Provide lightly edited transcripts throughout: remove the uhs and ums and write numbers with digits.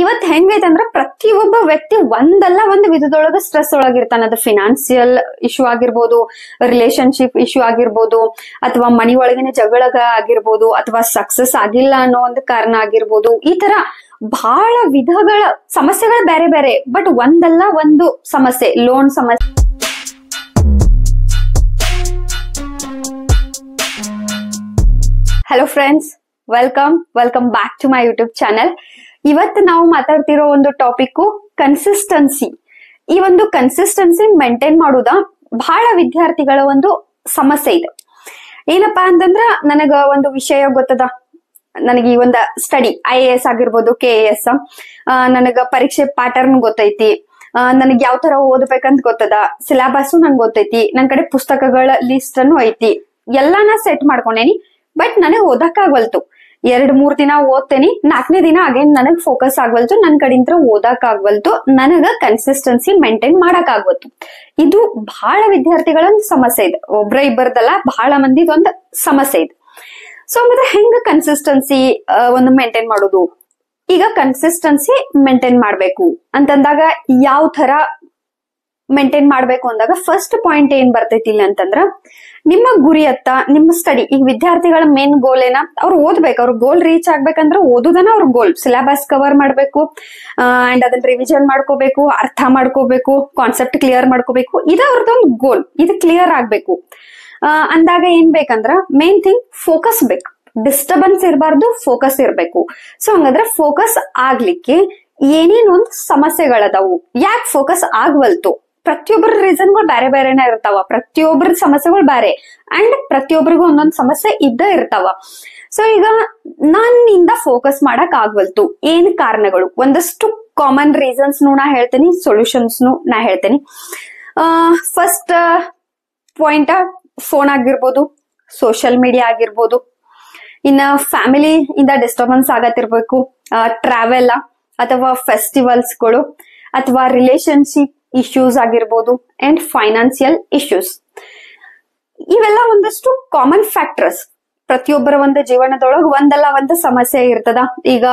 ಇವತ್ ಹೆಂಗೈತಂದ್ರ ಪ್ರತಿಯೊಬ್ಬ ವ್ಯಕ್ತಿ ಒಂದಲ್ಲ ಒಂದು ವಿಧದೊಳಗ ಸ್ಟ್ರೆಸ್ ಒಳಗಿರ್ತಾನ. ಅದು ಫಿನಾನ್ಸಿಯಲ್ ಇಶ್ಯೂ ಆಗಿರ್ಬೋದು, ರಿಲೇಶನ್ಶಿಪ್ ಇಶ್ಯೂ ಆಗಿರ್ಬೋದು, ಅಥವಾ ಮನಿ ಒಳಗಿನ ಜಗಳಗ ಆಗಿರ್ಬೋದು, ಅಥವಾ ಸಕ್ಸಸ್ ಆಗಿಲ್ಲ ಅನ್ನೋ ಒಂದು ಕಾರಣ ಆಗಿರ್ಬೋದು. ಈ ತರ ಬಹಳ ವಿಧಗಳ ಸಮಸ್ಯೆಗಳು ಬೇರೆ ಬೇರೆ, ಬಟ್ ಒಂದಲ್ಲ ಒಂದು ಸಮಸ್ಯೆ, ಲೋನ್ ಸಮಸ್ಯೆ. Hello friends, welcome back to my YouTube channel. ಇವತ್ತು ನಾವು ಮಾತಾಡ್ತಿರೋ ಒಂದು ಟಾಪಿಕ್ ಕನ್ಸಿಸ್ಟೆನ್ಸಿ. ಈ ಒಂದು ಕನ್ಸಿಸ್ಟೆನ್ಸಿ ಮೇಂಟೈನ್ ಮಾಡುವುದ ಬಹಳ ವಿದ್ಯಾರ್ಥಿಗಳ ಒಂದು ಸಮಸ್ಯೆ ಇದೆ. ಏನಪ್ಪಾ ಅಂತಂದ್ರ, ನನಗ ಒಂದು ವಿಷಯ ಗೊತ್ತದ, ನನಗೆ ಈ ಒಂದು ಸ್ಟಡಿ IAS ಆಗಿರ್ಬೋದು, KAS, ನನಗ ಪರೀಕ್ಷೆ ಪ್ಯಾಟರ್ನ್ ಗೊತ್ತೈತಿ, ನನಗ್ ಯಾವ ತರ ಓದ್ಬೇಕಂತ ಗೊತ್ತದ, ಸಿಲೆಬಸ್ ನಂಗೆ ಗೊತ್ತೈತಿ, ನನ್ ಕಡೆ ಪುಸ್ತಕಗಳ ಲಿಸ್ಟ್ ಅನ್ನು ಐತಿ, ಎಲ್ಲಾನ ಸೆಟ್ ಮಾಡ್ಕೊಂಡೇನಿ. ಬಟ್ ನನಗ್ ಓದಕ್ ಆಗ್ವಲ್ತು. 2-3 ದಿನ ಓದ್ತೇನಿ, 4ನೇ ದಿನ ಅಗೇನ್ ನನಗ್ ಫೋಕಸ್ ಆಗ್ವಲ್ತು, ನನ್ ಕಡೆಯಿಂದ ಓದಕ್ ಆಗ್ವಲ್ತು, ನನಗ ಕನ್ಸಿಸ್ಟೆನ್ಸಿ ಮೇಂಟೈನ್ ಮಾಡಕ್ ಆಗ್ವಲ್ತು. ಇದು ಬಹಳ ವಿದ್ಯಾರ್ಥಿಗಳ ಒಂದು ಸಮಸ್ಯೆ ಇದೆ. ಒಬ್ರ ಇಬ್ಬರದಲ್ಲ, ಬಹಳ ಮಂದಿದ ಒಂದು ಸಮಸ್ಯೆ ಇದೆ. ಸೊ ಮತ್ತೆ ಹೆಂಗ ಕನ್ಸಿಸ್ಟೆನ್ಸಿ ಒಂದು ಮೇಂಟೈನ್ ಮಾಡೋದು? ಈಗ ಕನ್ಸಿಸ್ಟೆನ್ಸಿ ಮೇಂಟೈನ್ ಮಾಡ್ಬೇಕು ಅಂತಂದಾಗ ಯಾವ ತರ ಮೇಂಟೈನ್ ಮಾಡ್ಬೇಕು ಅಂದಾಗ ಫಸ್ಟ್ ಪಾಯಿಂಟ್ ಏನ್ ಬರ್ತೈತಿ ಇಲ್ಲ ಅಂತಂದ್ರ, ನಿಮ್ಮ ಗುರಿಯತ್ತ ನಿಮ್ಮ ಸ್ಟಡಿ. ಈಗ ವಿದ್ಯಾರ್ಥಿಗಳ ಮೇನ್ ಗೋಲ್ ಏನ? ಅವ್ರು ಓದ್ಬೇಕು, ಅವ್ರ ಗೋಲ್ ರೀಚ್ ಆಗ್ಬೇಕಂದ್ರ ಓದುದನ ಅವ್ರ ಗೋಲ್. ಸಿಲೆಬಸ್ ಕವರ್ ಮಾಡ್ಬೇಕು, ಅಂಡ್ ಅದನ್ನ ರಿವಿಷನ್ ಮಾಡ್ಕೋಬೇಕು, ಅರ್ಥ ಮಾಡ್ಕೋಬೇಕು, ಕಾನ್ಸೆಪ್ಟ್ ಕ್ಲಿಯರ್ ಮಾಡ್ಕೋಬೇಕು. ಇದು ಅವ್ರದೊಂದು ಗೋಲ್. ಇದು ಕ್ಲಿಯರ್ ಆಗ್ಬೇಕು ಅಂದಾಗ ಏನ್ ಬೇಕಂದ್ರ, ಮೇನ್ ಥಿಂಗ್ ಫೋಕಸ್ ಬೇಕು. ಡಿಸ್ಟರ್ಬೆನ್ಸ್ ಇರಬಾರ್ದು, ಫೋಕಸ್ ಇರ್ಬೇಕು. ಸೊ ಹಂಗಂದ್ರೆ ಫೋಕಸ್ ಆಗ್ಲಿಕ್ಕೆ ಏನೇನ್ ಒಂದು ಸಮಸ್ಯೆಗಳದಾವು, ಯಾಕೆ ಫೋಕಸ್ ಆಗ್ವಲ್ತು? ಪ್ರತಿಯೊಬ್ಬರ ರೀಸನ್ಗಳು ಬೇರೆ ಬೇರೆನೆ ಇರ್ತಾವ, ಪ್ರತಿಯೊಬ್ಬರ ಸಮಸ್ಯೆಗಳು ಬೇರೆ, ಅಂಡ್ ಪ್ರತಿಯೊಬ್ಬರಿಗೂ ಒಂದೊಂದು ಸಮಸ್ಯೆ ಇದ್ದ ಇರ್ತಾವ. ಸೊ ಈಗ ನನ್ನಿಂದ ಫೋಕಸ್ ಮಾಡಕ್ ಆಗ್ವಲ್ತು, ಏನ್ ಕಾರಣಗಳು? ಒಂದಷ್ಟು ಕಾಮನ್ ರೀಸನ್ಸ್ ನಾ ಹೇಳ್ತೇನೆ, ಸೊಲ್ಯೂಷನ್ಸ್ ನಾ ಹೇಳ್ತೇನೆ. ಫಸ್ಟ್ ಪಾಯಿಂಟ್, ಫೋನ್ ಆಗಿರ್ಬೋದು, ಸೋಷಿಯಲ್ ಮೀಡಿಯಾ ಆಗಿರ್ಬೋದು, ಇನ್ನ ಫ್ಯಾಮಿಲಿ ಇಂದ ಡಿಸ್ಟರ್ಬೆನ್ಸ್ ಆಗತ್ತಿರ್ಬೇಕು, ಟ್ರಾವೆಲ್ ಅಥವಾ ಫೆಸ್ಟಿವಲ್ಸ್ಗಳು, ಅಥವಾ ರಿಲೇಶನ್ಶಿಪ್ ಇಶ್ಯೂಸ್ ಆಗಿರ್ಬೋದು, ಅಂಡ್ ಫೈನಾನ್ಸಿಯಲ್ ಇಶ್ಯೂಸ್. ಇವೆಲ್ಲ ಒಂದಷ್ಟು ಕಾಮನ್ ಫ್ಯಾಕ್ಟರ್ಸ್. ಪ್ರತಿಯೊಬ್ಬರ ಒಂದು ಜೀವನದೊಳಗೆ ಒಂದಲ್ಲ ಒಂದು ಸಮಸ್ಯೆ ಇರ್ತದ. ಈಗ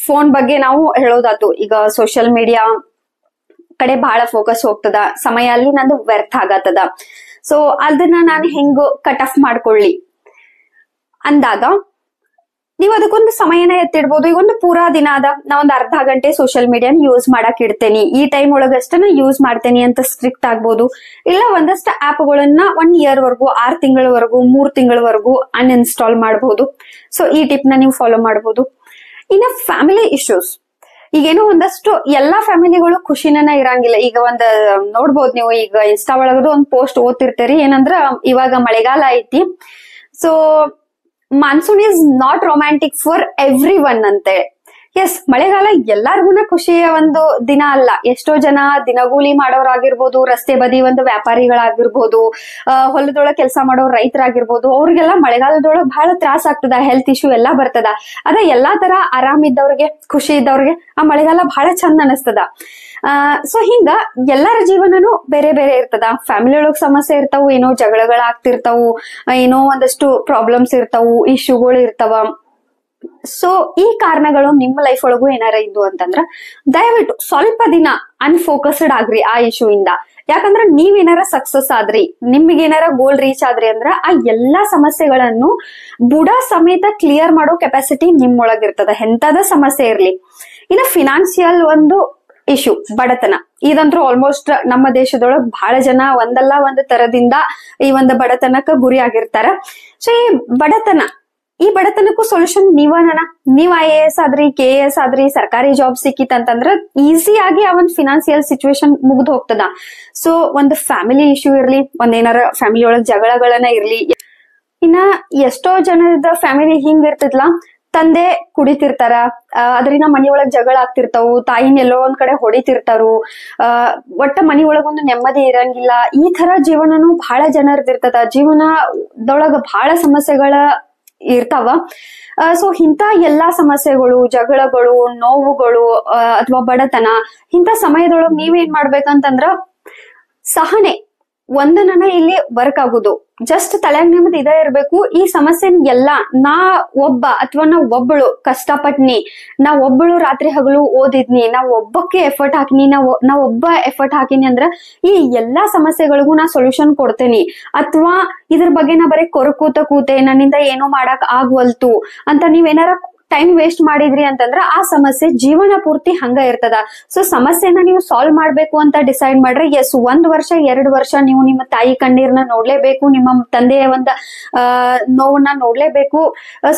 ಫೋನ್ ಬಗ್ಗೆ ನಾವು ಹೇಳೋದಾತು, ಈಗ ಸೋಷಿಯಲ್ ಮೀಡಿಯಾ ಕಡೆ ಬಹಳ ಫೋಕಸ್ ಹೋಗ್ತದ, ಸಮಯ ಅಲ್ಲಿ ನಂದು ವ್ಯರ್ಥ ಆಗತ್ತದ. ಸೊ ಅದನ್ನ ನಾನು ಹೆಂಗ್ ಕಟ್ ಆಫ್ ಮಾಡ್ಕೊಳ್ಳಿ ಅಂದಾಗ ನೀವ್ ಅದಕ್ಕೊಂದು ಸಮಯನ ಎತ್ತಿಡ್ಬೋದು. ಈಗ ಒಂದು ಪೂರಾ ದಿನ ಅದ, ನಾ ಒಂದ್ ಅರ್ಧ ಗಂಟೆ ಸೋಷಿಯಲ್ ಮೀಡಿಯಾನ ಯೂಸ್ ಮಾಡಕ್ ಇಡ್ತೇನಿ, ಈ ಟೈಮ್ ಒಳಗಷ್ಟನ ಯೂಸ್ ಮಾಡ್ತೇನಿ ಅಂತ ಸ್ಟ್ರಿಕ್ಟ್ ಆಗ್ಬೋದು. ಇಲ್ಲ ಒಂದಷ್ಟು ಆಪ್ಗಳನ್ನ 1 ಇಯರ್ ವರ್ಗು, 6 ತಿಂಗಳವರೆಗೂ, 3 ತಿಂಗಳವರೆಗೂ ಅನ್ಇನ್ಸ್ಟಾಲ್ ಮಾಡಬಹುದು. ಸೊ ಈ ಟಿಪ್ ನ ನೀವು ಫಾಲೋ ಮಾಡಬಹುದು. ಇನ್ನ ಫ್ಯಾಮಿಲಿ ಇಶ್ಯೂಸ್, ಈಗೇನೋ ಒಂದಷ್ಟು ಎಲ್ಲಾ ಫ್ಯಾಮಿಲಿಗಳು ಖುಷಿನ ಇರಂಗಿಲ್ಲ. ಈಗ ಒಂದ್ ನೋಡ್ಬೋದು ನೀವು, ಈಗ ಇನ್ಸ್ಟಾ ಒಳಗದು ಒಂದ್ ಪೋಸ್ಟ್ ಓದ್ತಿರ್ತೀರಿ, ಏನಂದ್ರ ಇವಾಗ ಮಳೆಗಾಲ ಐತಿ, so monsoon is not romantic for every one ಅಂತೆ. ಎಸ್, ಮಳೆಗಾಲ ಎಲ್ಲಾರ್ಗುನ ಖುಷಿಯ ಒಂದು ದಿನ ಅಲ್ಲ. ಎಷ್ಟೋ ಜನ ದಿನಗೂಲಿ ಮಾಡೋರಾಗಿರ್ಬೋದು, ರಸ್ತೆ ಬದಿ ಒಂದು ವ್ಯಾಪಾರಿಗಳಾಗಿರ್ಬೋದು, ಹೊಲದೊಳಗ ಕೆಲಸ ಮಾಡೋ ರೈತರಾಗಿರ್ಬೋದು, ಅವ್ರಿಗೆಲ್ಲ ಮಳೆಗಾಲದೊಳಗ ಬಹಳ ತ್ರಾಸ ಆಗ್ತದ, ಹೆಲ್ತ್ ಇಶ್ಯೂ ಎಲ್ಲಾ ಬರ್ತದ. ಅದ ಎಲ್ಲಾ ತರ ಆರಾಮ್ ಇದ್ದವ್ರಿಗೆ, ಖುಷಿ ಇದ್ದವ್ರಿಗೆ ಆ ಮಳೆಗಾಲ ಬಹಳ ಚಂದ ಅನಿಸ್ತದ. ಸೊ ಹಿಂಗ ಎಲ್ಲರ ಜೀವನನು ಬೇರೆ ಬೇರೆ ಇರ್ತದ. ಫ್ಯಾಮಿಲಿ ಒಳಗ್ ಸಮಸ್ಯೆ ಇರ್ತಾವು, ಏನೋ ಜಗಳಗಳಾಗ್ತಿರ್ತಾವು, ಏನೋ ಒಂದಷ್ಟು ಪ್ರಾಬ್ಲಮ್ಸ್ ಇರ್ತಾವು, ಇಶ್ಯೂಗಳು ಇರ್ತಾವ. ಸೊ ಈ ಕಾರಣಗಳು ನಿಮ್ಮ ಲೈಫ್ ಒಳಗೂ ಏನಾರ ಇದ್ದು ಅಂತಂದ್ರ ದಯವಿಟ್ಟು ಸ್ವಲ್ಪ ದಿನ ಅನ್ಫೋಕಸ್ಡ್ ಆಗ್ರಿ ಆ ಇಶ್ಯೂ ಇಂದ. ಯಾಕಂದ್ರ ನೀವೇನಾರ ಸಕ್ಸಸ್ ಆದ್ರಿ, ನಿಮ್ಗೇನಾರ ಗೋಲ್ ರೀಚ್ ಆದ್ರಿ ಅಂದ್ರ ಆ ಎಲ್ಲಾ ಸಮಸ್ಯೆಗಳನ್ನು ಬುಡ ಸಮೇತ ಕ್ಲಿಯರ್ ಮಾಡೋ ಕೆಪಾಸಿಟಿ ನಿಮ್ಮೊಳಗಿರ್ತದ, ಎಂತದ ಸಮಸ್ಯೆ ಇರ್ಲಿ. ಇನ್ನ ಫಿನಾನ್ಸಿಯಲ್ ಒಂದು ಇಶ್ಯೂ, ಬಡತನ, ಇದಂತೂ ಆಲ್ಮೋಸ್ಟ್ ನಮ್ಮ ದೇಶದೊಳಗ್ ಬಹಳ ಜನ ಒಂದಲ್ಲ ಒಂದು ತರದಿಂದ ಈ ಒಂದು ಬಡತನಕ್ಕ ಗುರಿ ಆಗಿರ್ತಾರ. ಸೊ ಈ ಬಡತನಕ್ಕೂ ಸೊಲ್ಯೂಷನ್ ನೀವ್ IAS ಆದ್ರಿ, KAS ಆದ್ರಿ, ಸರ್ಕಾರಿ ಜಾಬ್ ಸಿಕ್ಕಿತ್ತಂತಂದ್ರ ಈಸಿಯಾಗಿ ಆ ಒಂದು ಫಿನಾನ್ಸಿಯಲ್ ಸಿಚುವೇಶನ್ ಮುಗ್ದು ಹೋಗ್ತದ. ಸೊ ಒಂದು ಫ್ಯಾಮಿಲಿ ಇಶ್ಯೂ ಇರ್ಲಿ, ಒಂದೇನಾರ ಫ್ಯಾಮಿಲಿ ಒಳಗ್ ಜಗಳಗಳನ್ನ ಇರ್ಲಿ. ಇನ್ನ ಎಷ್ಟೋ ಜನದ ಫ್ಯಾಮಿಲಿ ಹಿಂಗ್ ಇರ್ತಿದ್ಲಾ, ತಂದೆ ಕುಡಿತಿರ್ತಾರ, ಅದರಿಂದ ಮನಿಯೊಳಗ್ ಜಗಳ ಆಗ್ತಿರ್ತಾವು, ತಾಯಿನ ಎಲ್ಲೋ ಒಂದ್ ಕಡೆ ಹೊಡಿತಿರ್ತಾರು, ಒಟ್ಟ ಮನಿಯೊಳಗ್ ಒಂದು ನೆಮ್ಮದಿ ಇರಂಗಿಲ್ಲ. ಈ ತರ ಜೀವನನು ಬಹಳ ಜನರದಿರ್ತದ. ಜೀವನದೊಳಗ ಬಹಳ ಸಮಸ್ಯೆಗಳ ಇರ್ತಾವ. ಸೊ ಇಂತ ಎಲ್ಲಾ ಸಮಸ್ಯೆಗಳು, ಜಗಳಗಳು, ನೋವುಗಳು ಅಥವಾ ಬಡತನ, ಇಂತ ಸಮಯದೊಳಗ್ ನೀವೇನ್ ಮಾಡ್ಬೇಕಂತಂದ್ರ ಸಹನೆ, ಒಂದನ ಇಲ್ಲಿ ವರ್ಕ್ ಆಗುದು. ಜಸ್ಟ್ ತಲೆಯಾಗ ನಿಮ್ದು ಇದೇ ಇರ್ಬೇಕು, ಈ ಸಮಸ್ಯೆನ ಎಲ್ಲಾ ನಾ ಒಬ್ಬ ಅಥವಾ ನಾ ಒಬ್ಬಳು ಕಷ್ಟಪಟ್ನಿ, ನಾ ಒಬ್ಬಳು ರಾತ್ರಿ ಹಗಲು ಓದಿದ್ನಿ, ನಾ ಒಬ್ಬಕ್ಕೆ ಎಫರ್ಟ್ ಹಾಕಿನಿ, ನಾ ಒಬ್ಬ ಎಫರ್ಟ್ ಹಾಕಿನಿ ಅಂದ್ರ ಈ ಎಲ್ಲಾ ಸಮಸ್ಯೆಗಳಿಗೂ ನಾ ಸೊಲ್ಯೂಷನ್ ಕೊಡ್ತೇನಿ. ಅಥವಾ ಇದ್ರ ಬಗ್ಗೆ ನಾ ಬರೀ ಕೂತೆ ನನ್ನಿಂದ ಏನೂ ಮಾಡಕ್ ಆಗ್ವಲ್ತು ಅಂತ ನೀವೇನಾರ ಟೈಮ್ ವೇಸ್ಟ್ ಮಾಡಿದ್ರಿ ಅಂತಂದ್ರ ಆ ಸಮಸ್ಯೆ ಜೀವನ ಪೂರ್ತಿ ಹಂಗ ಇರ್ತದ. ಸೊ ಸಮಸ್ಯೆನ ನೀವು ಸಾಲ್ವ್ ಮಾಡ್ಬೇಕು ಅಂತ ಡಿಸೈಡ್ ಮಾಡ್ರೆ ಎಸ್ 1 ವರ್ಷ 2 ವರ್ಷ ನೀವು ನಿಮ್ಮ ತಾಯಿ ಕಣ್ಣೀರ್ನ ನೋಡ್ಲೇಬೇಕು, ನಿಮ್ಮ ತಂದೆಯ ಒಂದ ನೋವನ್ನ ನೋಡ್ಲೇಬೇಕು.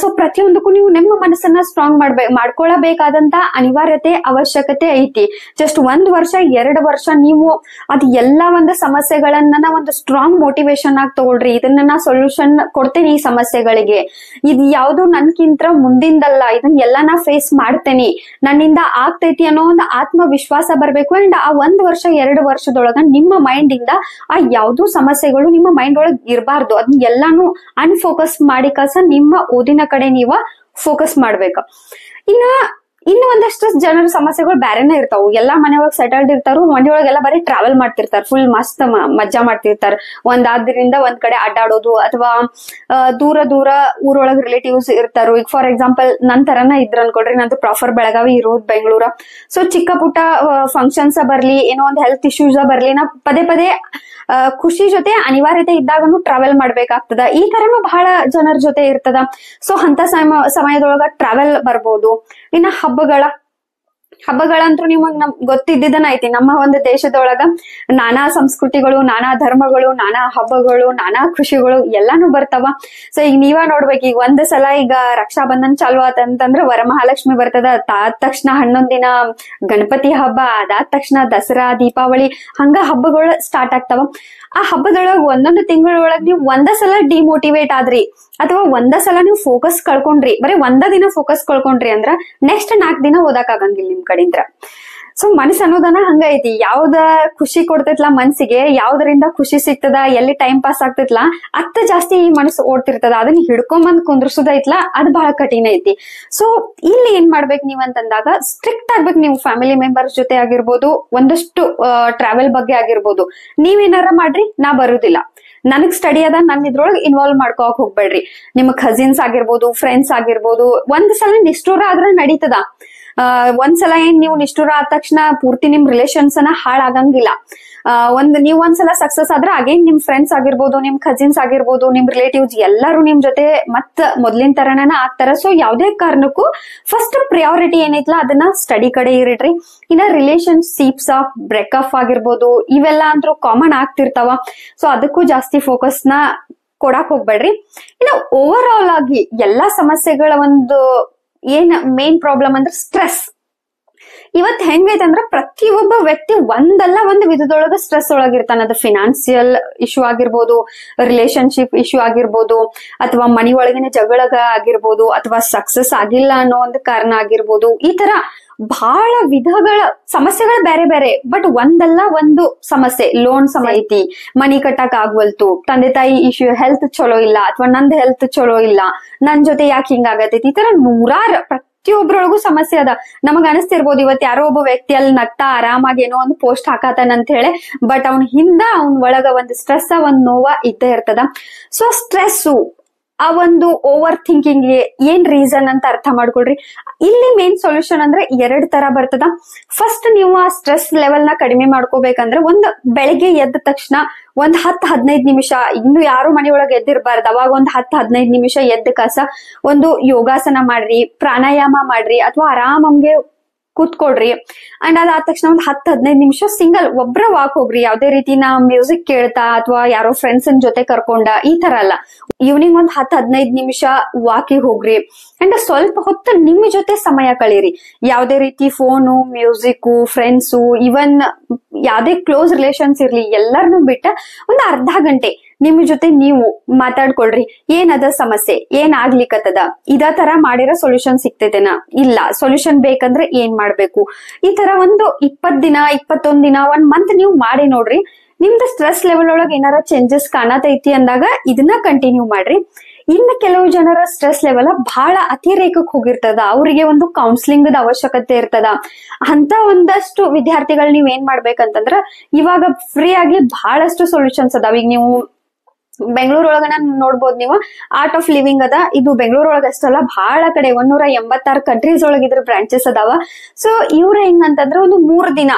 ಸೊ ಪ್ರತಿಯೊಂದಕ್ಕೂ ನೀವು ನಿಮ್ಮ ಮನಸ್ಸನ್ನ ಸ್ಟ್ರಾಂಗ್ ಮಾಡ್ಕೊಳ್ಳಬೇಕಾದಂತ ಅನಿವಾರ್ಯತೆ ಅವಶ್ಯಕತೆ ಐತಿ. ಜಸ್ಟ್ 1 ವರ್ಷ 2 ವರ್ಷ ನೀವು ಅದ್ ಎಲ್ಲಾ ಒಂದು ಸಮಸ್ಯೆಗಳನ್ನ ಒಂದು ಸ್ಟ್ರಾಂಗ್ ಮೋಟಿವೇಶನ್ ಆಗಿ ತಗೊಳ್ರಿ. ಇದನ್ನ ನಾ ಸೊಲ್ಯೂಷನ್ ಕೊಡ್ತೇನೆ ಈ ಸಮಸ್ಯೆಗಳಿಗೆ, ಇದು ಯಾವ್ದು ನನ್ಕಿಂತ ಮುಂದಿಂದಲ್ಲ, ಇದನ್ನ ಎಲ್ಲ ನಾ ಫೇಸ್ ಮಾಡ್ತೇನಿ, ನನ್ನಿಂದ ಆಗ್ತೈತಿ ಅನ್ನೋ ಒಂದು ಆತ್ಮವಿಶ್ವಾಸ ಬರ್ಬೇಕು. ಅಂಡ್ ಆ 1 ವರ್ಷ 2 ವರ್ಷದೊಳಗ ನಿಮ್ಮ ಮೈಂಡ್ ಇಂದ ಆ ಯಾವ್ದು ಸಮಸ್ಯೆಗಳು ನಿಮ್ಮ ಮೈಂಡ್ ಒಳಗ್ ಇರಬಾರ್ದು. ಅದನ್ನ ಎಲ್ಲಾನು ಅನ್ಫೋಕಸ್ ಮಾಡಿ ಕಸ ನಿಮ್ಮ ಓದಿನ ಕಡೆ ನೀವ ಫೋಕಸ್ ಮಾಡ್ಬೇಕ. ಇನ್ನು ಒಂದಷ್ಟು ಜನರ ಸಮಸ್ಯೆಗಳು ಬ್ಯಾರೆನೇ ಇರ್ತಾವು. ಎಲ್ಲಾ ಮನೆಯೊಳಗೆ ಸೆಟಲ್ಡ್ ಇರ್ತಾರು, ಮನೆಯೊಳಗೆಲ್ಲ ಬರೀ ಟ್ರಾವೆಲ್ ಮಾಡ್ತಿರ್ತಾರ, ಫುಲ್ ಮಸ್ತ್ ಮಜ್ಜಾ ಮಾಡ್ತಿರ್ತಾರ. ಒಂದಾದ್ರಿಂದ ಒಂದ್ ಕಡೆ ಅಡ್ಡಾಡೋದು, ಅಥವಾ ದೂರ ಊರೊಳಗ್ ರಿಲೇಟಿವ್ಸ್ ಇರ್ತಾರು. ಈಗ ಫಾರ್ ಎಕ್ಸಾಂಪಲ್ ನನ್ ತರನ ಇದ್ರ ಅನ್ಕೊಡ್ರಿ, ನಂದು ಪ್ರಾಪರ್ ಬೆಳಗಾವಿ, ಇರೋದು ಬೆಂಗಳೂರ. ಸೊ ಚಿಕ್ಕ ಪುಟ್ಟ ಫಂಕ್ಷನ್ಸ್ ಬರ್ಲಿ, ಏನೋ ಒಂದ್ ಹೆಲ್ತ್ ಇಶ್ಯೂಸ್ ಬರ್ಲಿ, ನಾ ಪದೇ ಖುಷಿ ಜೊತೆ ಅನಿವಾರ್ಯತೆ ಇದ್ದಾಗನು ಟ್ರಾವೆಲ್ ಮಾಡ್ಬೇಕಾಗ್ತದ. ಈ ತರನು ಬಹಳ ಜನರ ಜೊತೆ ಇರ್ತದ. ಸೊ ಅಂತ ಸಮಯದೊಳಗ ಟ್ರಾವೆಲ್ ಬರ್ಬೋದು. ಇನ್ನ ಹಬ್ಬಗಳಂತೂ ನಿಮಗ್ ಗೊತ್ತಿದ್ದನ ಐತಿ. ನಮ್ಮ ಒಂದು ದೇಶದೊಳಗ ನಾನಾ ಸಂಸ್ಕೃತಿಗಳು, ನಾನಾ ಧರ್ಮಗಳು, ನಾನಾ ಹಬ್ಬಗಳು, ನಾನಾ ಖುಷಿಗಳು ಎಲ್ಲಾನು ಬರ್ತಾವ. ಸೊ ಈಗ ನೀವ ನೋಡ್ಬೇಕು, ಈಗ ಒಂದ್ ಸಲ ಈಗ ರಕ್ಷಾ ಬಂಧನ್ ಚಾಲು ಆತಂತಂದ್ರ ವರಮಹಾಲಕ್ಷ್ಮಿ ಬರ್ತದ, ಅದಾದ ತಕ್ಷಣ 11 ದಿನ ಗಣಪತಿ ಹಬ್ಬ, ಅದಾದ ತಕ್ಷಣ ದಸರಾ, ದೀಪಾವಳಿ, ಹಂಗ ಹಬ್ಬಗಳು ಸ್ಟಾರ್ಟ್ ಆಗ್ತಾವ. ಆ ಹಬ್ಬದೊಳಗ ಒಂದೊಂದು ತಿಂಗಳೊಳಗ್ ನೀವು ಒಂದ ಸಲ ಡಿಮೋಟಿವೇಟ್ ಆದ್ರಿ, ಅಥವಾ ಒಂದ ಸಲ ನೀವು ಫೋಕಸ್ ಕಳ್ಕೊಂಡ್ರಿ, ಬರೀ ಒಂದ ದಿನ ಫೋಕಸ್ ಕಳ್ಕೊಂಡ್ರಿ ಅಂದ್ರ ನೆಕ್ಸ್ಟ್ 4 ದಿನ ಓದಕ್ ಆಗಂಗಿಲ್ಲ ನಿಮ್ ಕಡೆಯಿಂದ. ಸೊ ಮನಸ್ಸು ಅನ್ನೋದನ್ನ ಹಂಗ ಐತಿ. ಯಾವ್ದ ಖುಷಿ ಕೊಡ್ತೈತ್ಲಾ ಮನ್ಸಿಗೆ, ಯಾವ್ದರಿಂದ ಖುಷಿ ಸಿಗ್ತದ, ಎಲ್ಲಿ ಟೈಮ್ ಪಾಸ್ ಆಗ್ತೈತ್ಲಾ ಅತ್ತ ಜಾಸ್ತಿ ಈ ಮನಸ್ಸು ಓಡ್ತಿರ್ತದ. ಅದನ್ನ ಹಿಡ್ಕೊಂಬಂದ್ ಕುಂದ್ರಸೋದೈತ್ಲಾ ಅದ್ ಬಹಳ ಕಠಿಣ ಐತಿ. ಸೊ ಇಲ್ಲಿ ಏನ್ ಮಾಡ್ಬೇಕು ನೀವ್ ಅಂತಂದಾಗ, ಸ್ಟ್ರಿಕ್ಟ್ ಆಗ್ಬೇಕು. ನೀವು ಫ್ಯಾಮಿಲಿ ಮೆಂಬರ್ಸ್ ಜೊತೆ ಆಗಿರ್ಬೋದು, ಒಂದಷ್ಟು ಟ್ರಾವೆಲ್ ಬಗ್ಗೆ ಆಗಿರ್ಬೋದು, ನೀವೇನಾರ ಮಾಡ್ರಿ, ನಾ ಬರುದಿಲ್ಲ, ನನಗ್ ಸ್ಟಡಿ ಅದ, ನನ್ ಇದ್ರೊಳಗೆ ಇನ್ವಾಲ್ವ್ ಮಾಡ್ಕೋಕ್ ಹೋಗ್ಬೇಡ್ರಿ. ನಿಮ್ ಕಸಿನ್ಸ್ ಆಗಿರ್ಬೋದು, ಫ್ರೆಂಡ್ಸ್ ಆಗಿರ್ಬೋದು, ಒಂದ್ ಸಲ ನಿಷ್ಠೂರ ಆದ್ರ ನಡೀತದ. ಒಂದ್ಸಲ ಏನ್ ನೀವು ನಿಷ್ಠೂರ ಆದ ತಕ್ಷಣ ಪೂರ್ತಿ ನಿಮ್ ರಿಲೇಷನ್ಸ್ ಅನ್ನ ಹಾಳಾಗಂಗಿಲ್ಲ. ನೀವ್ ಒಂದ್ಸಲ ಸಕ್ಸಸ್ ಆದ್ರೆ ಅಗೇನ್ ನಿಮ್ ಫ್ರೆಂಡ್ಸ್ ಆಗಿರ್ಬೋದು, ನಿಮ್ ಕಸಿನ್ಸ್ ಆಗಿರ್ಬೋದು, ನಿಮ್ ರಿಲೇಟಿವ್ಸ್ ಎಲ್ಲಾರು ನಿಮ್ ಜೊತೆ ಮತ್ ಮೊದ್ಲಿನ ತರನ ಆಗ್ತಾರ. ಸೊ ಯಾವ್ದೇ ಕಾರಣಕ್ಕೂ ಫಸ್ಟ್ ಪ್ರಿಯಾರಿಟಿ ಏನೈತ್ಲಾ ಅದನ್ನ ಸ್ಟಡಿ ಕಡೆ ಇರಿಡ್ರಿ. ಇನ್ನ ರಿಲೇಶನ್ಶಿಪ್ಸ್ ಬ್ರೇಕಪ್ ಆಗಿರ್ಬೋದು, ಇವೆಲ್ಲಾ ಅಂತೂ ಕಾಮನ್ ಆಗ್ತಿರ್ತಾವ. ಸೊ ಅದಕ್ಕೂ ಜಾಸ್ತಿ ಫೋಕಸ್ ನ ಕೊಡಾಕ್ ಹೋಗ್ಬೇಡ್ರಿ. ಇನ್ನ ಓವರ್ ಆಲ್ ಆಗಿ ಎಲ್ಲಾ ಸಮಸ್ಯೆಗಳ ಒಂದು ಏನ್ ಮೇನ್ ಪ್ರಾಬ್ಲಮ್ ಅಂದ್ರೆ ಸ್ಟ್ರೆಸ್. ಇವತ್ ಹೆಂಗೈತೆ ಅಂದ್ರ ಪ್ರತಿಯೊಬ್ಬ ವ್ಯಕ್ತಿ ಒಂದಲ್ಲ ಒಂದು ವಿಧದೊಳಗ ಸ್ಟ್ರೆಸ್ ಒಳಗಿರ್ತಾನ. ಅದು ಫಿನಾನ್ಸಿಯಲ್ ಇಶ್ಯೂ ಆಗಿರ್ಬೋದು, ರಿಲೇಶನ್ಶಿಪ್ ಇಶ್ಯೂ ಆಗಿರ್ಬೋದು, ಅಥವಾ ಮನಿ ಒಳಗಿನ ಜಗಳಗ ಆಗಿರ್ಬೋದು, ಅಥವಾ ಸಕ್ಸಸ್ ಆಗಿಲ್ಲ ಅನ್ನೋ ಒಂದು ಕಾರಣ ಆಗಿರ್ಬೋದು. ಈ ತರ ಬಹಳ ವಿಧಗಳ ಸಮಸ್ಯೆಗಳು ಬೇರೆ ಬೇರೆ. ಬಟ್ ಒಂದಲ್ಲ ಒಂದು ಸಮಸ್ಯೆ, ಲೋನ್ ಸಮಸ್ಯೆ ಐತಿ, ಮನಿ ಕಟ್ಟಕ್ ಆಗ್ವಲ್ತು, ತಂದೆ ತಾಯಿ ಇಶ್ಯೂ, ಹೆಲ್ತ್ ಚಲೋ ಇಲ್ಲ, ಅಥವಾ ನಂದ್ ಹೆಲ್ತ್ ಚಲೋ ಇಲ್ಲ, ನನ್ ಜೊತೆ ಯಾಕೆ ಹಿಂಗಾಗತೈತಿ, ಈ ತರ ನೂರಾರು ಪ್ರತಿಯೊಬ್ರೊಳಗೂ ಸಮಸ್ಯೆ ಅದ. ನಮಗ್ ಅನಿಸ್ತಿರ್ಬೋದು ಇವತ್ ಯಾರೋ ಒಬ್ಬ ವ್ಯಕ್ತಿ ಅಲ್ಲಿ ನಗ್ತಾ ಆರಾಮಾಗಿ ಏನೋ ಒಂದು ಪೋಸ್ಟ್ ಹಾಕತಾನ ಅಂತ ಹೇಳಿ, ಬಟ್ ಅವ್ನ ಹಿಂದ ಅವ್ನ ಒಳಗ ಒಂದು ಸ್ಟ್ರೆಸ್, ಒಂದ್ ನೋವ ಇದ್ದೇ ಇರ್ತದ. ಸೊ ಸ್ಟ್ರೆಸ್ಸು, ಆ ಒಂದು ಓವರ್ ಥಿಂಕಿಂಗ್ ಏನ್ ರೀಸನ್ ಅಂತ ಅರ್ಥ ಮಾಡ್ಕೊಳ್ರಿ. ಇಲ್ಲಿ ಮೇನ್ ಸೊಲ್ಯೂಷನ್ ಅಂದ್ರೆ 2 ತರ ಬರ್ತದ. ಫಸ್ಟ್ ನೀವು ಆ ಸ್ಟ್ರೆಸ್ ಲೆವೆಲ್ ನ ಕಡಿಮೆ ಮಾಡ್ಕೋಬೇಕಂದ್ರೆ, ಒಂದ್ ಬೆಳಿಗ್ಗೆ ಎದ್ದ ತಕ್ಷಣ ಒಂದ್ 10-15 ನಿಮಿಷ, ಇನ್ನು ಯಾರು ಮನೆಯೊಳಗೆ ಎದ್ದಿರ್ಬಾರ್ದು, ಅವಾಗ ಒಂದ್ 10-15 ನಿಮಿಷ ಎದ್ದ ಕಸ ಒಂದು ಯೋಗಾಸನ ಮಾಡ್ರಿ, ಪ್ರಾಣಾಯಾಮ ಮಾಡ್ರಿ, ಅಥವಾ ಆರಾಮಂಗೆ ಕೂತ್ಕೊಡ್ರಿ. ಅಂಡ್ ಅದಾದ ತಕ್ಷಣ ಒಂದ್ 10-15 ನಿಮಿಷ ಸಿಂಗಲ್ ಒಬ್ರ ವಾಕ್ ಹೋಗ್ರಿ. ಯಾವ್ದೇ ರೀತಿ ನಾ ಮ್ಯೂಸಿಕ್ ಕೇಳ್ತಾ ಅಥವಾ ಯಾರೋ ಫ್ರೆಂಡ್ಸ್ ಜೊತೆ ಕರ್ಕೊಂಡ, ಈ ತರ ಅಲ್ಲ. ಈವ್ನಿಂಗ್ ಒಂದ್ 10-15 ನಿಮಿಷ ವಾಕಿಗೆ ಹೋಗ್ರಿ. ಅಂಡ್ ಸ್ವಲ್ಪ ಹೊತ್ತು ನಿಮ್ಮ ಜೊತೆ ಸಮಯ ಕಳೀರಿ. ಯಾವ್ದೇ ರೀತಿ ಫೋನು, ಮ್ಯೂಸಿಕ್, ಫ್ರೆಂಡ್ಸು, ಇವನ್ ಯಾವ್ದೇ ಕ್ಲೋಸ್ ರಿಲೇಷನ್ಸ್ ಇರ್ಲಿ, ಎಲ್ಲರನ್ನೂ ಬಿಟ್ಟ ಒಂದ್ ಅರ್ಧ ಗಂಟೆ ನಿಮ್ ಜೊತೆ ನೀವು ಮಾತಾಡ್ಕೊಳ್ರಿ. ಏನದ ಸಮಸ್ಯೆ, ಏನ್ ಆಗ್ಲಿಕ್ಕತ್ತದ, ಇದ ತರ ಮಾಡಿರೋ ಸೊಲ್ಯೂಷನ್ ಸಿಗ್ತೈತೆನಾ, ಇಲ್ಲ ಸೊಲ್ಯೂಷನ್ ಬೇಕಂದ್ರೆ ಏನ್ ಮಾಡ್ಬೇಕು, ಈ ತರ ಒಂದು 20 ದಿನ 21 ದಿನ 1 ಮಂತ್ ನೀವು ಮಾಡಿ ನೋಡ್ರಿ. ನಿಮ್ದು ಸ್ಟ್ರೆಸ್ ಲೆವೆಲ್ ಒಳಗೆ ಏನಾರ ಚೇಂಜಸ್ ಕಾಣತೈತಿ ಅಂದಾಗ ಇದನ್ನ ಕಂಟಿನ್ಯೂ ಮಾಡ್ರಿ. ಇನ್ನು ಕೆಲವು ಜನರ ಸ್ಟ್ರೆಸ್ ಲೆವೆಲ್ ಬಹಳ ಅತಿರೇಕಕ್ಕೆ ಹೋಗಿರ್ತದ, ಅವರಿಗೆ ಒಂದು ಕೌನ್ಸಿಲಿಂಗ್ ಅವಶ್ಯಕತೆ ಇರ್ತದ. ಅಂತ ಒಂದಷ್ಟು ವಿದ್ಯಾರ್ಥಿಗಳು ನೀವ್ ಏನ್ ಮಾಡ್ಬೇಕಂತಂದ್ರ ಇವಾಗ ಫ್ರೀ ಆಗಿ ಬಹಳಷ್ಟು ಸೊಲ್ಯೂಷನ್ಸ್ ಅದಾವ. ಈಗ ನೀವು ಬೆಂಗಳೂರೊಳಗನ ನೋಡ್ಬೋದು, ನೀವು ಆರ್ಟ್ ಆಫ್ ಲಿವಿಂಗ್ ಅದ. ಇದು ಬೆಂಗಳೂರೊಳಗ ಅಷ್ಟಲ್ಲ, ಬಹಳ ಕಡೆ 186 ಕಂಟ್ರೀಸ್ ಒಳಗ ಇದ್ರ ಬ್ರಾಂಚಸ್ ಅದಾವ. ಸೊ ಇವ್ರ ಹೆಂಗಂತಂದ್ರ ಒಂದು 3 ದಿನ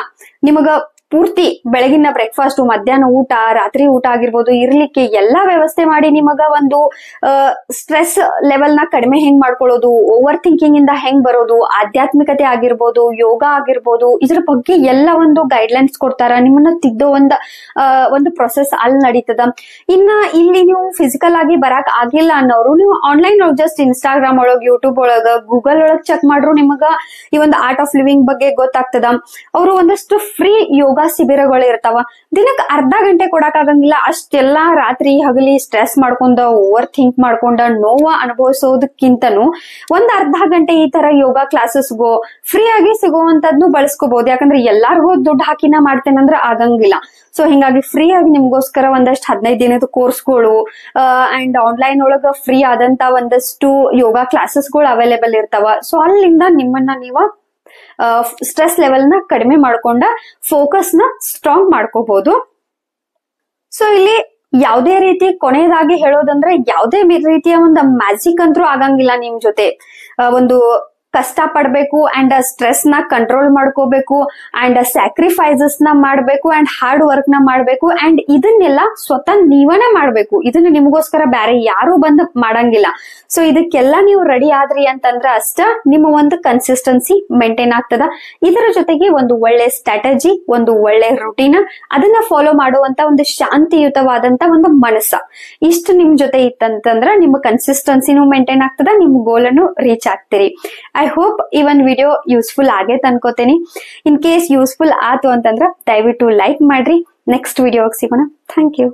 ನಿಮಗ ಪೂರ್ತಿ ಬೆಳಗಿನ ಬ್ರೇಕ್ಫಾಸ್ಟ್, ಮಧ್ಯಾಹ್ನ ಊಟ, ರಾತ್ರಿ ಊಟ ಆಗಿರ್ಬೋದು, ಇರ್ಲಿಕ್ಕೆ ಎಲ್ಲಾ ವ್ಯವಸ್ಥೆ ಮಾಡಿ ನಿಮಗ ಒಂದು ಸ್ಟ್ರೆಸ್ ಲೆವೆಲ್ ನ ಕಡಿಮೆ ಹೆಂಗ್ ಮಾಡ್ಕೊಳ್ಳೋದು, ಓವರ್ ಥಿಂಕಿಂಗ್ ಇಂದ ಹೆಂಗ್ ಬರೋದು, ಆಧ್ಯಾತ್ಮಿಕತೆ ಆಗಿರ್ಬೋದು, ಯೋಗ ಆಗಿರ್ಬೋದು, ಇದ್ರ ಬಗ್ಗೆ ಎಲ್ಲ ಒಂದು ಗೈಡ್ಲೈನ್ಸ್ ಕೊಡ್ತಾರ. ನಿಮ್ಮನ್ನ ತಿದ್ದೋ ಒಂದು ಪ್ರೊಸೆಸ್ ಅಲ್ಲಿ ನಡೀತದ. ಇನ್ನ ಇಲ್ಲಿ ನೀವು ಫಿಸಿಕಲ್ ಆಗಿ ಬರಾಕ್ ಆಗಿಲ್ಲ ಅನ್ನೋರು ನೀವು ಆನ್ಲೈನ್ ಒಳಗ್ ಜಸ್ಟ್ ಇನ್ಸ್ಟಾಗ್ರಾಮ್ ಒಳಗ್, ಯೂಟ್ಯೂಬ್ ಒಳಗ, ಗೂಗಲ್ ಒಳಗ್ ಚೆಕ್ ಮಾಡ್ರು ನಿಮಗ ಈ ಒಂದು ಆರ್ಟ್ ಆಫ್ ಲಿವಿಂಗ್ ಬಗ್ಗೆ ಗೊತ್ತಾಗ್ತದ. ಅವರು ಒಂದಷ್ಟು ಫ್ರೀ ಯೋಗ ಶಿಬಿರಗಳು ಇರ್ತಾವ. ದಿನಕ್ಕೆ ಅರ್ಧ ಗಂಟೆ ಕೊಡಕ್ ಆಗಂಗಿಲ್ಲ, ಅಷ್ಟೆಲ್ಲಾ ರಾತ್ರಿ ಹಗಲಿ ಸ್ಟ್ರೆಸ್ ಮಾಡ್ಕೊಂಡ, ಓವರ್ ಥಿಂಕ್ ಮಾಡ್ಕೊಂಡ ನೋವ ಅನುಭವಿಸೋದಕ್ಕಿಂತನೂ ಒಂದ್ ಅರ್ಧ ಗಂಟೆ ಈ ತರ ಯೋಗ ಕ್ಲಾಸಸ್ಗೋ ಫ್ರೀ ಆಗಿ ಸಿಗುವಂತದ್ನು ಬಳಸ್ಕೋಬಹುದು. ಯಾಕಂದ್ರೆ ಎಲ್ಲಾರ್ಗೂ ದುಡ್ಡು ಹಾಕಿನ ಮಾಡ್ತೇನಂದ್ರ ಆಗಂಗಿಲ್ಲ. ಸೊ ಹಿಂಗಾಗಿ ಫ್ರೀ ಆಗಿ ನಿಮ್ಗೋಸ್ಕರ ಒಂದಷ್ಟು 15 ದಿನದ ಕೋರ್ಸ್ಗಳು ಅಂಡ್ ಆನ್ಲೈನ್ ಒಳಗ ಫ್ರೀ ಆದಂತ ಒಂದಷ್ಟು ಯೋಗ ಕ್ಲಾಸಸ್ಗಳು ಅವೈಲೇಬಲ್ ಇರ್ತಾವ. ಸೊ ಅಲ್ಲಿಂದ ನಿಮ್ಮನ್ನ ನೀವ ಸ್ಟ್ರೆಸ್ ಲೆವೆಲ್ ನ ಕಡಿಮೆ ಮಾಡ್ಕೊಂಡ ಫೋಕಸ್ ನ ಸ್ಟ್ರಾಂಗ್ ಮಾಡ್ಕೋಬಹುದು. ಸೊ ಇಲ್ಲಿ ಯಾವುದೇ ರೀತಿ ಕೊನೆಯದಾಗಿ ಹೇಳೋದಂದ್ರೆ, ಯಾವುದೇ ರೀತಿಯ ಒಂದು ಮ್ಯಾಜಿಕ್ ಅಂತೂ ಆಗಂಗಿಲ್ಲ. ನಿಮ್ ಜೊತೆ ಒಂದು ಕಷ್ಟ ಪಡ್ಬೇಕು ಅಂಡ್ ಸ್ಟ್ರೆಸ್ ನ ಕಂಟ್ರೋಲ್ ಮಾಡ್ಕೋಬೇಕು ಅಂಡ್ ಸ್ಯಾಕ್ರಿಫೈಸಸ್ ನ ಮಾಡ್ಬೇಕು ಅಂಡ್ ಹಾರ್ಡ್ ವರ್ಕ್ ನ ಮಾಡ್ಬೇಕು ಅಂಡ್ ಇದನ್ನೆಲ್ಲ ಸ್ವತಃ ನೀವನೇ ಮಾಡ್ಬೇಕು. ಇದನ್ನ ನಿಮಗೋಸ್ಕರ ಬೇರೆ ಯಾರು ಬಂದು ಮಾಡಂಗಿಲ್ಲ. ಸೊ ಇದಕ್ಕೆಲ್ಲ ನೀವು ರೆಡಿ ಆದ್ರಿ ಅಂತಂದ್ರ ಅಷ್ಟ ನಿಮ್ಮ ಒಂದು ಕನ್ಸಿಸ್ಟೆನ್ಸಿ ಮೇಂಟೈನ್ ಆಗ್ತದ. ಇದರ ಜೊತೆಗೆ ಒಂದು ಒಳ್ಳೆ ಸ್ಟ್ರಾಟಜಿ, ಒಂದು ಒಳ್ಳೆ ರುಟೀನ್, ಅದನ್ನ ಫಾಲೋ ಮಾಡುವಂತ ಒಂದು ಶಾಂತಿಯುತವಾದಂತ ಒಂದು ಮನಸ್ಸ, ಇಷ್ಟು ನಿಮ್ ಜೊತೆ ಇತ್ತಂತಂದ್ರ ನಿಮ್ಮ ಕನ್ಸಿಸ್ಟೆನ್ಸಿನೂ ಮೇಂಟೈನ್ ಆಗ್ತದ, ನಿಮ್ ಗೋಲ್ ಅನ್ನು ರೀಚ್ ಆಗ್ತೀರಿ. ಐ ಹೋಪ್ ಈ ಒಂದು ವಿಡಿಯೋ ಯೂಸ್ಫುಲ್ ಆಗೇತ್ ಅನ್ಕೋತೇನಿ. ಇನ್ ಕೇಸ್ ಯೂಸ್ಫುಲ್ ಆತು ಅಂತಂದ್ರ ದಯವಿಟ್ಟು ಲೈಕ್ ಮಾಡ್ರಿ. ನೆಕ್ಸ್ಟ್ ವಿಡಿಯೋಗೆ ಸಿಗೋಣ. Thank you.